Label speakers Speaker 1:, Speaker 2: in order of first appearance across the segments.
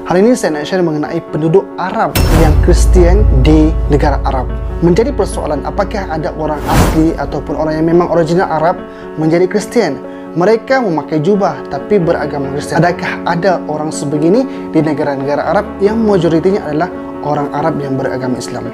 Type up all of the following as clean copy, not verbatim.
Speaker 1: Hari ini saya nak share mengenai penduduk Arab yang Kristian di negara Arab. Menjadi persoalan, apakah ada orang asli ataupun orang yang memang original Arab menjadi Kristian? Mereka memakai jubah tapi beragama Kristian. Adakah ada orang sebegini di negara-negara Arab yang majoritinya adalah orang Arab yang beragama Islam?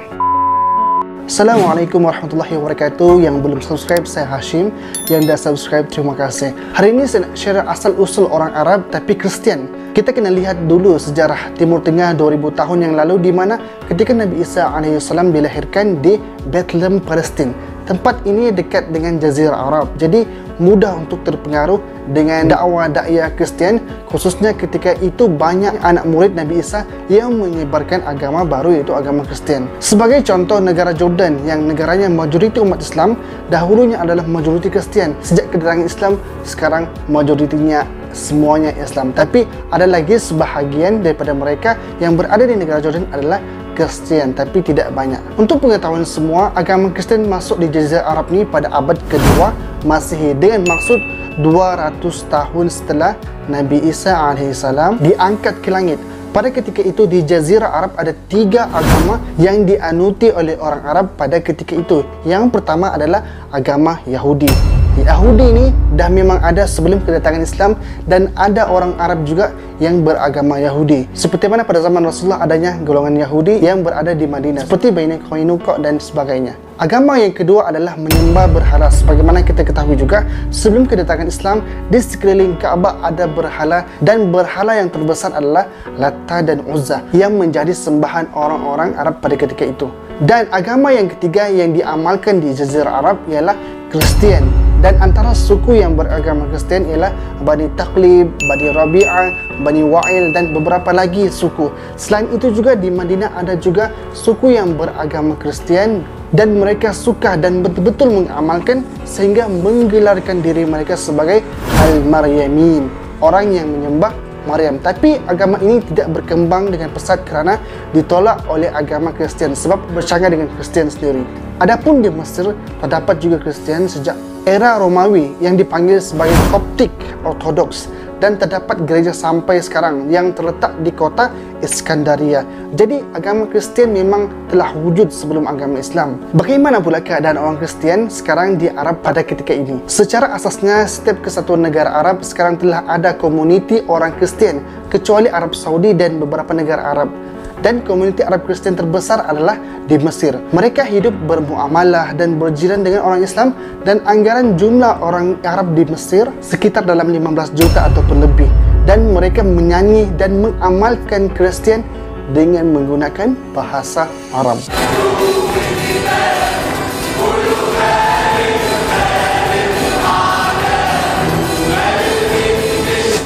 Speaker 1: Assalamualaikum warahmatullahi wabarakatuh. Yang belum subscribe, saya Hashim. Yang dah subscribe, terima kasih. Hari ini saya nak share asal-usul orang Arab tapi Kristian. Kita kena lihat dulu sejarah Timur Tengah 2000 tahun yang lalu, di mana ketika Nabi Isa AS dilahirkan di Bethlehem, Palestin. Tempat ini dekat dengan Jazirah Arab, jadi mudah untuk terpengaruh dengan dakwah dakwah Kristian, khususnya ketika itu banyak anak murid Nabi Isa yang menyebarkan agama baru, iaitu agama Kristian. Sebagai contoh, negara Jordan yang negaranya majoriti umat Islam, dahulunya adalah majoriti Kristian. Sejak kedatangan Islam, sekarang majoritinya semuanya Islam. Tapi ada lagi sebahagian daripada mereka yang berada di negara Jordan adalah Kristian, tapi tidak banyak. Untuk pengetahuan semua, agama Kristian masuk di Jazirah Arab ni pada abad kedua Masihi, dengan maksud 200 tahun setelah Nabi Isa AS diangkat ke langit. Pada ketika itu di Jazirah Arab ada 3 agama yang dianuti oleh orang Arab pada ketika itu. Yang pertama adalah agama Yahudi. Yahudi ini dah memang ada sebelum kedatangan Islam, dan ada orang Arab juga yang beragama Yahudi. Seperti mana pada zaman Rasulullah adanya golongan Yahudi yang berada di Madinah, seperti Bani Qainuqa dan sebagainya. Agama yang kedua adalah menyembah berhala. Sebagaimana kita ketahui juga, sebelum kedatangan Islam, di sekeliling Kaabah ada berhala, dan berhala yang terbesar adalah Lata dan Uzza yang menjadi sembahan orang-orang Arab pada ketika itu. Dan agama yang ketiga yang diamalkan di Jazirah Arab ialah Kristian. Dan antara suku yang beragama Kristian ialah Bani Taqlib, Bani Rabi'ah, Bani Wa'il dan beberapa lagi suku. Selain itu juga di Madinah ada juga suku yang beragama Kristian, dan mereka suka dan betul-betul mengamalkan sehingga menggelarkan diri mereka sebagai Al-Maryamin, orang yang menyembah Maryam. Tapi agama ini tidak berkembang dengan pesat kerana ditolak oleh agama Kristian sebab bercanggah dengan Kristian sendiri. Adapun di Mesir terdapat juga Kristian sejak era Romawi yang dipanggil sebagai Koptik Ortodoks, dan terdapat gereja sampai sekarang yang terletak di kota Iskandaria. Jadi agama Kristian memang telah wujud sebelum agama Islam. Bagaimana pula keadaan orang Kristian sekarang di Arab pada ketika ini? Secara asasnya, setiap kesatuan negara Arab sekarang telah ada komuniti orang Kristian, kecuali Arab Saudi dan beberapa negara Arab. Dan komuniti Arab Kristian terbesar adalah di Mesir. Mereka hidup bermuamalah dan berjiran dengan orang Islam, dan anggaran jumlah orang Arab di Mesir sekitar dalam 15 juta ataupun lebih. Dan mereka menyanyi dan mengamalkan Kristian dengan menggunakan bahasa Arab.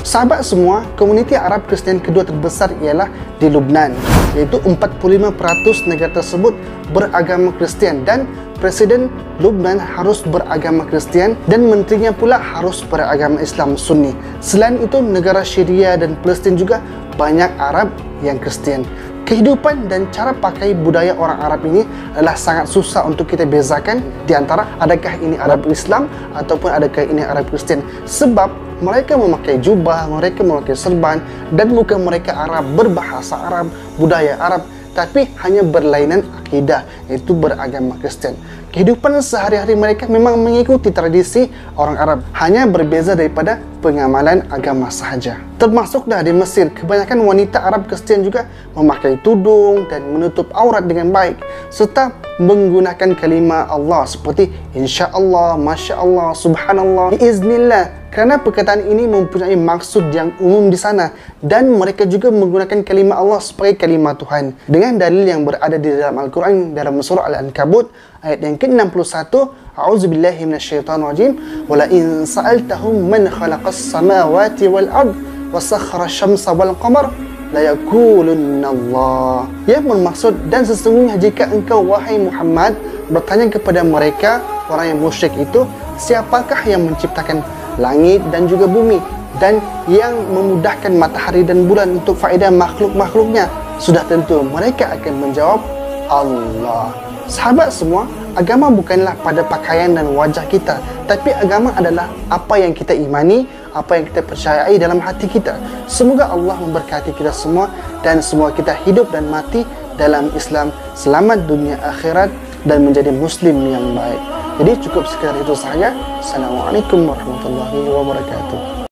Speaker 1: Sahabat semua, komuniti Arab Kristian kedua terbesar ialah di Lebanon, iaitu 45% negara tersebut beragama Kristian, dan Presiden Lebanon harus beragama Kristian dan menterinya pula harus beragama Islam Sunni. Selain itu, negara Syria dan Palestin juga banyak Arab yang Kristian. Kehidupan dan cara pakai budaya orang Arab ini adalah sangat susah untuk kita bezakan di antara adakah ini Arab Islam ataupun adakah ini Arab Kristian, sebab mereka memakai jubah, mereka memakai serban, dan muka mereka Arab, berbahasa Arab, budaya Arab, tapi hanya berlainan akidah, iaitu beragama Kristian. Kehidupan sehari-hari mereka memang mengikuti tradisi orang Arab, hanya berbeza daripada pengamalan agama sahaja. Termasuklah di Mesir, kebanyakan wanita Arab Kristian juga memakai tudung dan menutup aurat dengan baik, serta menggunakan kalimah Allah seperti insya-Allah, masya-Allah, subhanallah, biiznillah. Kerana perkataan ini mempunyai maksud yang umum di sana, dan mereka juga menggunakan kalimah Allah sebagai kalimah Tuhan dengan dalil yang berada di dalam Al-Quran dalam surah Al-Ankabut ayat yang ke-61. A'udzubillahi minasyaitonirrajim. Wa la in sa'altahum man khalaqas samawati wal ard wa sakhara asy-syamsa wal qamar la yaqulunna Allah. Yang bermaksud, dan sesungguhnya jika engkau wahai Muhammad bertanya kepada mereka orang yang musyrik itu, siapakah yang menciptakan langit dan juga bumi, dan yang memudahkan matahari dan bulan untuk faedah makhluk-makhluknya, sudah tentu mereka akan menjawab Allah. Sahabat semua, agama bukanlah pada pakaian dan wajah kita, tapi agama adalah apa yang kita imani, apa yang kita percayai dalam hati kita. Semoga Allah memberkati kita semua dan semua kita hidup dan mati dalam Islam, selamat dunia akhirat dan menjadi muslim yang baik. Jadi cukup sekedar itu saja. Assalamualaikum warahmatullahi wabarakatuh.